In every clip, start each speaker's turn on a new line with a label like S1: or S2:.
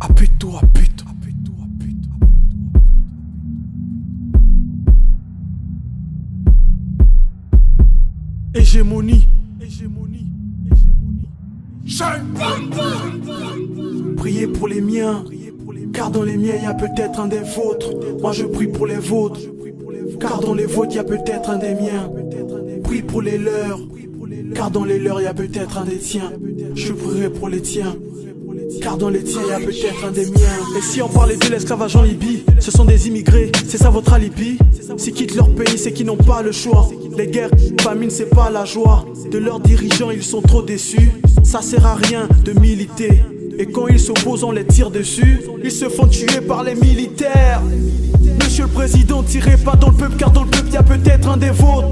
S1: Apito, apito. Hégémonie. Priez pour les miens, car dans les miens y a peut-être un des vôtres. Moi je prie pour les vôtres, car dans les vôtres y a peut-être un des miens. Prie pour les leurs, car dans les leurs y a peut-être un des tiens. Je prierai pour les tiens, car dans les tiens y a peut-être un des miens. Et si on parlait de l'esclavage en Libye, ce sont des immigrés, c'est ça votre alibi? S'ils quittent leur pays, c'est qu'ils n'ont pas le choix. Les guerres, famine, c'est pas la joie. De leurs dirigeants, ils sont trop déçus. Ça sert à rien de militer. Et quand ils s'opposent, on les tire dessus. Ils se font tuer par les militaires. Monsieur le Président, tirez pas dans le peuple, car dans le peuple y a peut-être un des vôtres.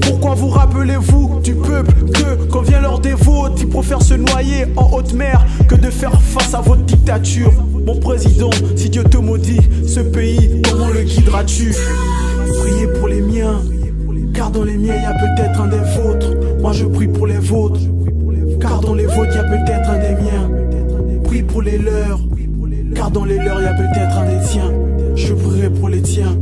S1: Pourquoi vous rappelez-vous du peuple que quand vient l'heure des vôtres, ils préfèrent se noyer en haute mer que de faire face à votre dictature? Mon président, si Dieu te maudit, ce pays, comment le guideras-tu? Priez pour les miens, car dans les miens y a peut-être un des vôtres. Moi je prie pour les vôtres, car dans les vôtres y a peut-être un des miens. Prie pour les leurs, car dans les leurs y a peut-être un des tiens. Je prierai pour les tiens,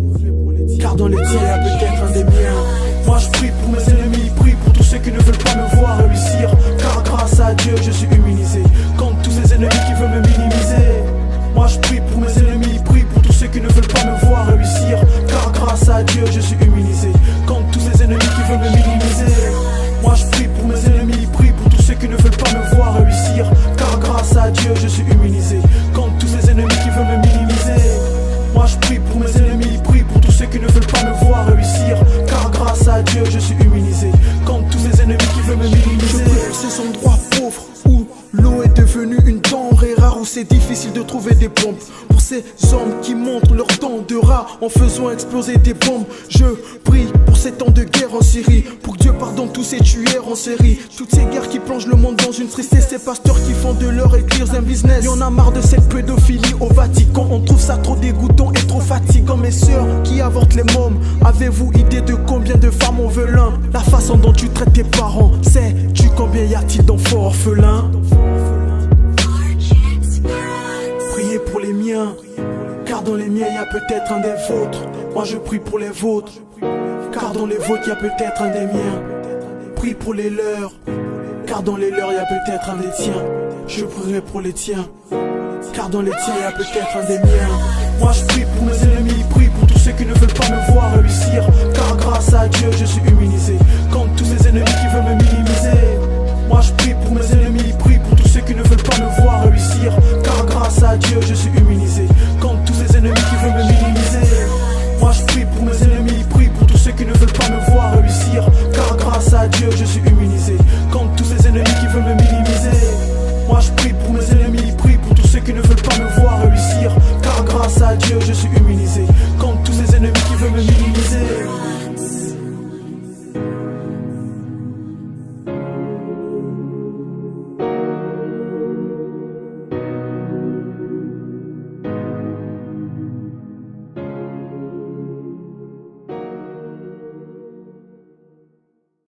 S1: car dans les tiens y a peut-être un des miens. Moi je prie pour mes ennemis, prie pour tous ceux qui ne veulent pas me voir réussir. Car grâce à Dieu je suis immunisé contre tous ces ennemis qui veulent me minimiser. Moi je prie pour mes ennemis, prie pour tous ceux qui ne veulent pas me voir réussir. Car grâce à Dieu je suis immunisé contre tous ces ennemis qui veulent me minimiser. Moi je prie pour mes ennemis, prie pour tous ceux qui ne veulent pas me voir réussir. Car grâce à Dieu je suis immunisé contre tous ces ennemis qui veulent me minimiser. Moi je prie pour mes ennemis, prie pour tous ceux qui ne veulent pas me voir réussir. Car grâce à Dieu je suis immunisé contre tous ces ennemis qui veulent me minimiser. Je prie pour ces endroits pauvres où l'eau est devenue une denrée rare, où c'est difficile de trouver des pompes. Pour ces hommes qui montrent leur dents de rat en faisant exploser des bombes. Je prie pour ces temps de guerre en Syrie, pour que Dieu pardonne tous ces tueurs en série. Toutes ces guerres qui plongent le monde dans une tristesse, ces pasteurs qui font de leur église un business. Y'en a marre de cette pédophilie au Vatican, on trouve ça trop dégoûtant et trop fatigant. Mes sœurs qui avortent les mômes, avez-vous idée de combien de femmes en veulent un? La façon dont tu traites tes parents, sais-tu combien y a-t-il d'enfants orphelins? Priez pour les miens, car dans les miens y a peut-être un des vôtres. Moi je prie pour les vôtres, car dans les vôtres y a peut-être un des miens. Prie pour les leurs, car dans les leurs y a peut-être un des tiens. Je prierai pour les tiens, car dans les tiens y a peut-être un des miens. Moi je prie pour mes ennemis, prie pour tous ceux qui ne veulent pas me voir réussir. Car grâce à Dieu je suis immunisé contre tous ces ennemis qui veulent me minimiser. Moi je prie pour mes ennemis, prie pour tous ceux qui ne veulent pas me voir réussir. Car grâce à Dieu je suis immunisé contre tous ces ennemis qui veulent me minimiser. Moi je prie pour mes ennemis, prie pour tous ceux qui ne veulent pas me voir réussir. Car grâce à Dieu je suis immunisé contre tous ces ennemis qui veulent me minimiser. Moi je prie pour mes ennemis, prie pour tous ceux qui ne veulent pas me voir réussir. Car grâce à Dieu je suis immunisé